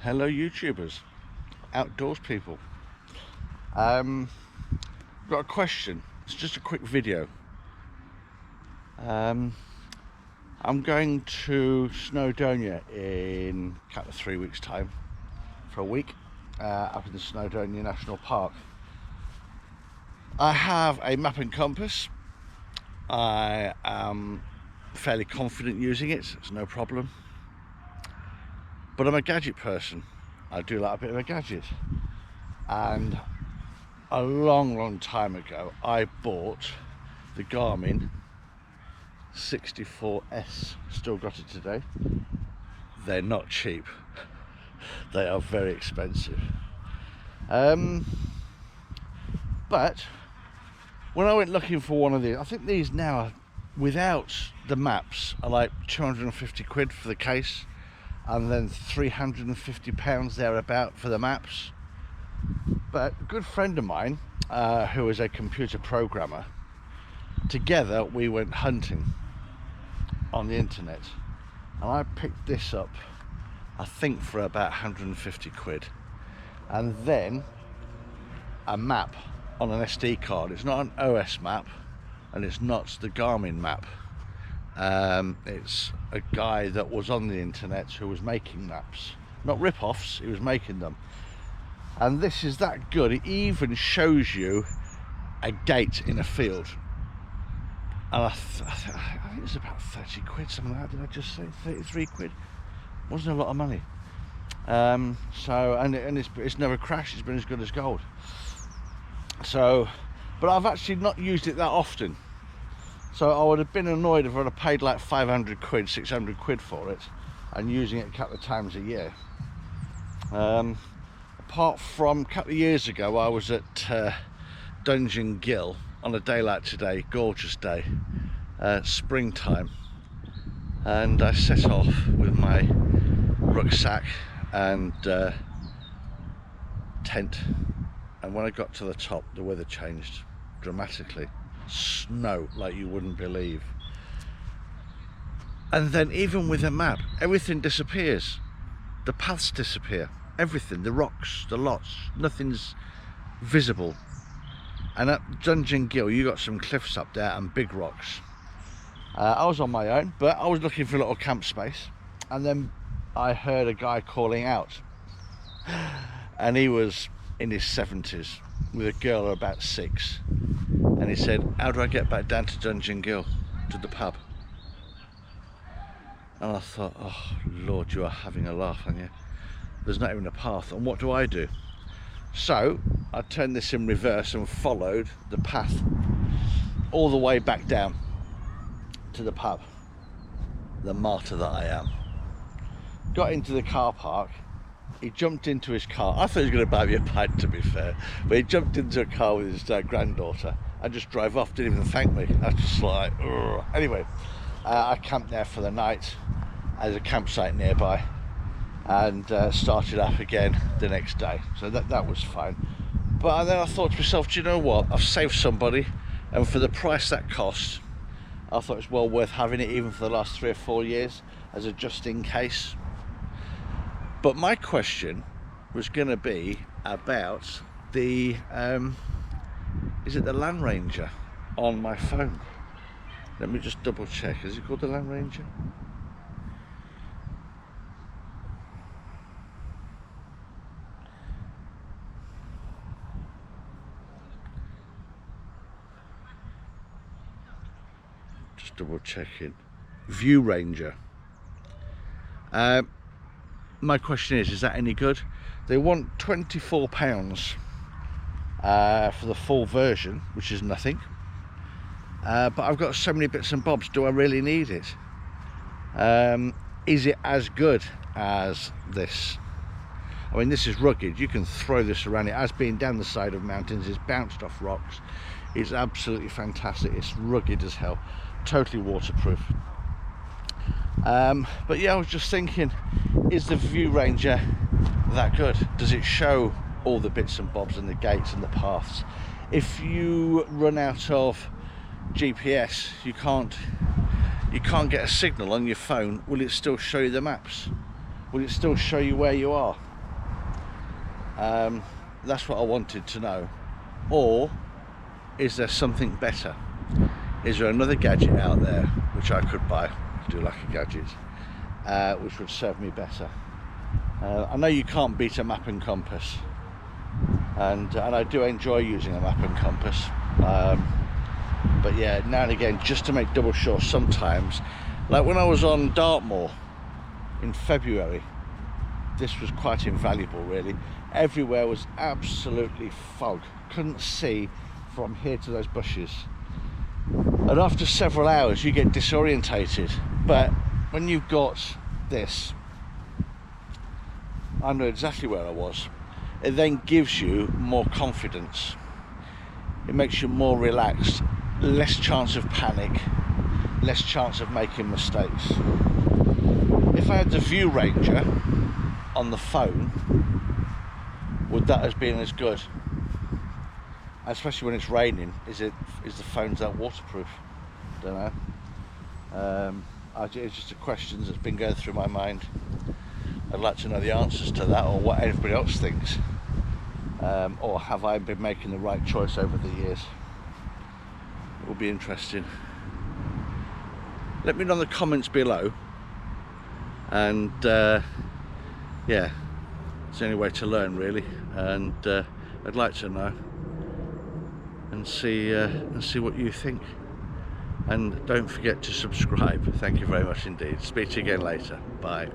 Hello YouTubers, outdoors people. Got a question. It's just a quick video. I'm going to Snowdonia in a couple of 3 weeks time for a week up in the Snowdonia National Park. I have a map and compass. I am fairly confident using it, it's no problem. But I'm a gadget person. I do like a bit of a gadget. And a long time ago, I bought the Garmin 64S. Still got it today. They're not cheap. They are very expensive. But when I went looking for one of these, I think these now, without the maps, are like 250 quid for the case, and then £350 thereabout for the maps. But a good friend of mine, who is a computer programmer, together we went hunting on the internet, and I picked this up, I think for about 150 quid, and then a map on an SD card. It's not an OS map, and it's not the Garmin map. It's a guy that was on the internet who was making maps, not rip-offs, he was making them. And this is that good, it even shows you a gate in a field. And I think it's about 30 quid, something like that. Did I just say 33 quid? Wasn't a lot of money. It's never crashed, it's been as good as gold. So, but I've actually not used it that often. So I would have been annoyed if I'd have paid like 500 quid, 600 quid for it, and using it a couple of times a year. Apart from a couple of years ago, I was at Dungeon Gill on a day like today, gorgeous day, springtime, and I set off with my rucksack and tent, and when I got to the top, the weather changed dramatically. Snow like you wouldn't believe. And then even with a map, everything disappears. The paths disappear, everything, the rocks, the lots, nothing's visible. And at Dungeon Gill, you got some cliffs up there and big rocks. I was on my own, but I was looking for a little camp space, and then I heard a guy calling out, and he was in his 70s with a girl of about 6, and he said, "How do I get back down to Dungeon Gill, to the pub?" And I thought, oh Lord, you are having a laugh, aren't you? There's not even a path, and what do? So I turned this in reverse and followed the path all the way back down to the pub, the martyr that I am. Got into the car park. He jumped into his car. I thought he was going to buy me a pint, to be fair, but he jumped into a car with his granddaughter and just drove off, didn't even thank me. I was just like, ugh. Anyway, I camped there for the night. There's a campsite nearby, and started up again the next day, so that was fine. But then I thought to myself, do you know what, I've saved somebody, and for the price that cost, I thought it's well worth having it, even for the last 3 or 4 years, as a just in case. But my question was going to be about the is it the Land Ranger on my phone? Let me just double check. Is it called the Land Ranger? Just double checking. Viewranger. My question is that any good? They want £24 for the full version, which is nothing. But I've got so many bits and bobs. Do I really need it? Is it as good as this? I mean, this is rugged. You can throw this around. It has been down the side of mountains. It's bounced off rocks. It's absolutely fantastic. It's rugged as hell. Totally waterproof. But yeah, I was just thinking, is the Viewranger that good? Does it show all the bits and bobs and the gates and the paths? If you run out of GPS, you can't get a signal on your phone, will it still show you the maps? Will it still show you where you are? That's what I wanted to know. Or is there something better? Is there another gadget out there which I could buy, do like a gadget, which would serve me better? I know you can't beat a map and compass, and I do enjoy using a map and compass, but yeah, now and again, just to make double sure sometimes, like when I was on Dartmoor in February, this was quite invaluable really. Everywhere was absolutely fog, couldn't see from here to those bushes, and after several hours you get disorientated. But when you've got this, I know exactly where I was. It then gives you more confidence, it makes you more relaxed, less chance of panic, less chance of making mistakes. If I had the Viewranger on the phone, would that have been as good? Especially when it's raining, is the phone's that waterproof? Don't know. It's just a question that's been going through my mind. I'd like to know the answers to that, or what everybody else thinks. Or have I been making the right choice over the years? It will be interesting. Let me know in the comments below, and yeah, it's the only way to learn really, and I'd like to know and see what you think. And don't forget to subscribe. Thank you very much indeed. Speak to you again later. Bye.